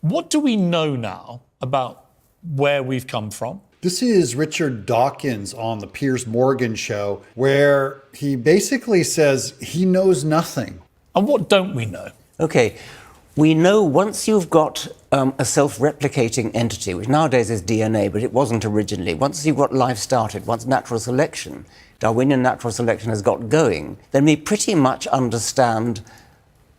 What do we know now about where we've come from? This is Richard Dawkins on the Piers Morgan show, where he basically says he knows nothing. And what don't we know? Okay, we know once you've got a self-replicating entity, which nowadays is DNA, but it wasn't originally, once you've got life started, once natural selection, Darwinian natural selection has got going, then we pretty much understand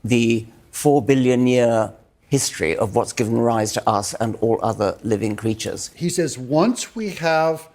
the 4 billion year history of what's given rise to us and all other living creatures. He says once we have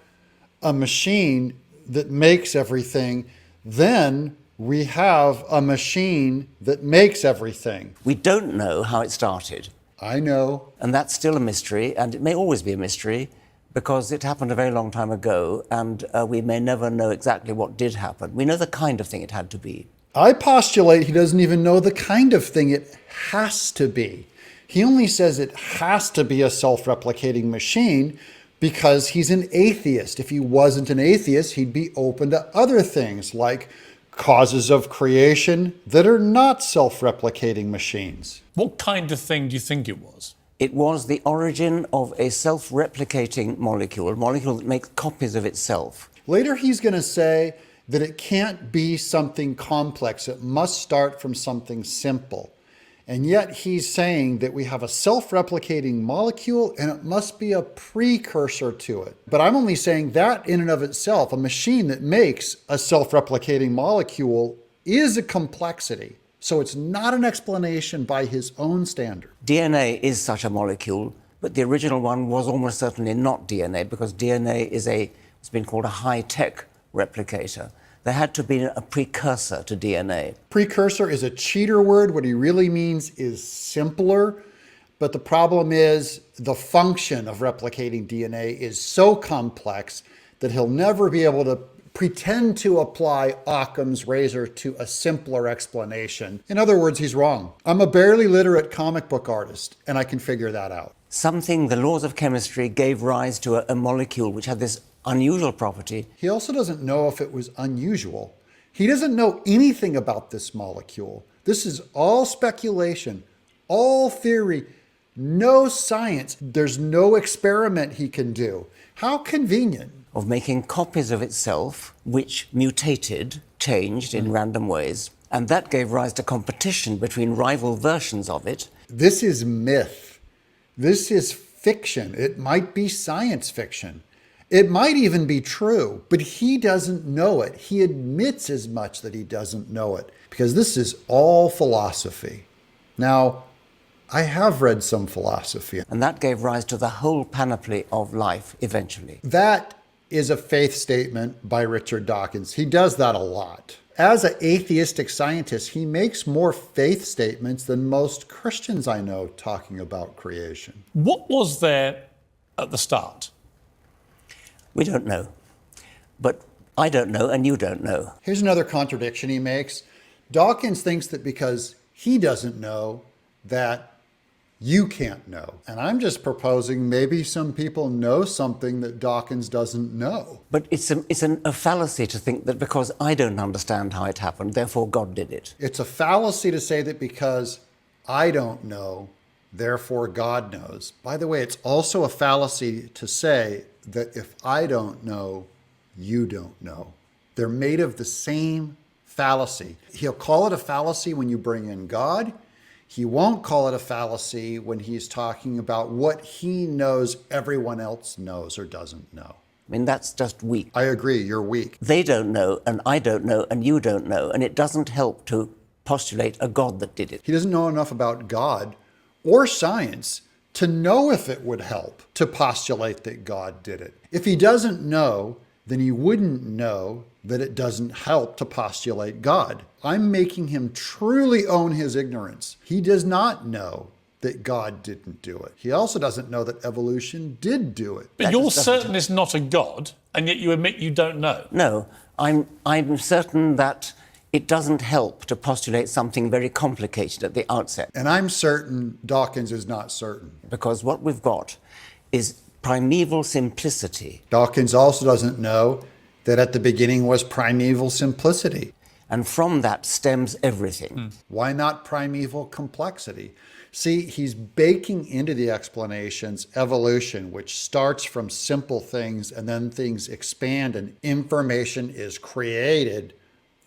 a machine that makes everything, then we have a machine that makes everything. We don't know how it started. I know. And that's still a mystery, and it may always be a mystery because it happened a very long time ago, and we may never know exactly what did happen. We know the kind of thing it had to be. I postulate he doesn't even know the kind of thing it has to be. He only says it has to be a self-replicating machine because he's an atheist. If he wasn't an atheist, he'd be open to other things like causes of creation that are not self-replicating machines. What kind of thing do you think it was? It was the origin of a self-replicating molecule, a molecule that makes copies of itself. Later, he's going to say that it can't be something complex. It must start from something simple. And yet he's saying that we have a self-replicating molecule and it must be a precursor to it. But I'm only saying that in and of itself, a machine that makes a self-replicating molecule is a complexity. So it's not an explanation by his own standard. DNA is such a molecule, but the original one was almost certainly not DNA because DNA is what's been called a high-tech replicator. There had to be a precursor to DNA. Precursor is a cheater word. What he really means is simpler. But the problem is the function of replicating DNA is so complex that he'll never be able to pretend to apply Occam's razor to a simpler explanation. In other words, he's wrong. I'm a barely literate comic book artist, and I can figure that out. Something, the laws of chemistry gave rise to a molecule which had this unusual property. He also doesn't know if it was unusual. He doesn't know anything about this molecule. This is all speculation, all theory, no science. There's no experiment he can do. How convenient. Of making copies of itself, which mutated, changed in random ways, and that gave rise to competition between rival versions of it. This is myth. This is fiction. It might be science fiction. It might even be true, but he doesn't know it. He admits as much that he doesn't know it because this is all philosophy. Now, I have read some philosophy. And that gave rise to the whole panoply of life eventually. That is a faith statement by Richard Dawkins. He does that a lot. As an atheistic scientist, he makes more faith statements than most Christians I know talking about creation. What was there at the start? We don't know. But I don't know and you don't know. Here's another contradiction he makes. Dawkins thinks that because he doesn't know, that you can't know. And I'm just proposing maybe some people know something that Dawkins doesn't know. But it's a fallacy to think that because I don't understand how it happened, therefore God did it. It's a fallacy to say that because I don't know, therefore God knows. By the way, it's also a fallacy to say that if I don't know, you don't know. They're made of the same fallacy. He'll call it a fallacy when you bring in God. He won't call it a fallacy when he's talking about what he knows everyone else knows or doesn't know. I mean, that's just weak. I agree, you're weak. They don't know, and I don't know, and you don't know, and it doesn't help to postulate a God that did it. He doesn't know enough about God or science to know if it would help to postulate that God did it. If he doesn't know, then he wouldn't know that it doesn't help to postulate God. I'm making him truly own his ignorance. He does not know that God didn't do it. He also doesn't know that evolution did do it. But you're certain it's not a God, and yet you admit you don't know. No, I'm certain that it doesn't help to postulate something very complicated at the outset. And I'm certain Dawkins is not certain. Because what we've got is primeval simplicity. Dawkins also doesn't know that at the beginning was primeval simplicity. And from that stems everything. Why not primeval complexity? See, he's baking into the explanations evolution, which starts from simple things and then things expand and information is created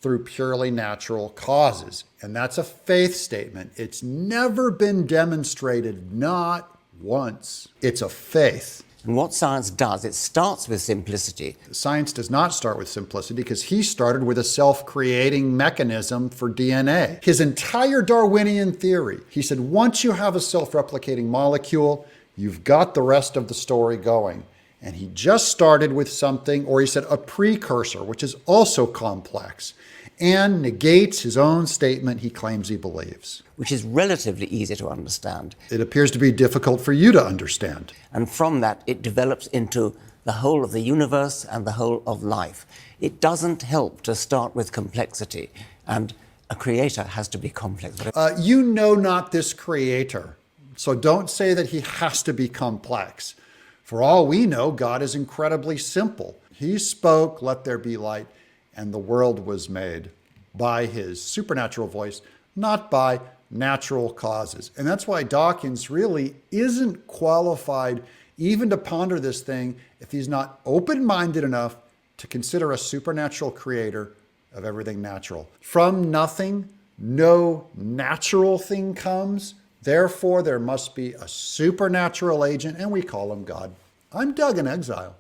through purely natural causes. And that's a faith statement. It's never been demonstrated, not once. It's a faith. And what science does, it starts with simplicity. Science does not start with simplicity because he started with a self-creating mechanism for DNA. His entire Darwinian theory, he said, once you have a self-replicating molecule, you've got the rest of the story going. And he just started with something, or he said a precursor, which is also complex, and negates his own statement he claims he believes. Which is relatively easy to understand. It appears to be difficult for you to understand. And from that, it develops into the whole of the universe and the whole of life. It doesn't help to start with complexity, and a creator has to be complex. You know not this creator, so don't say that he has to be complex. For all we know, God is incredibly simple. He spoke, let there be light, and the world was made by his supernatural voice, not by natural causes. And that's why Dawkins really isn't qualified even to ponder this thing if he's not open-minded enough to consider a supernatural creator of everything natural. From nothing, no natural thing comes. Therefore, there must be a supernatural agent, and we call him God. I'm Doug in Exile.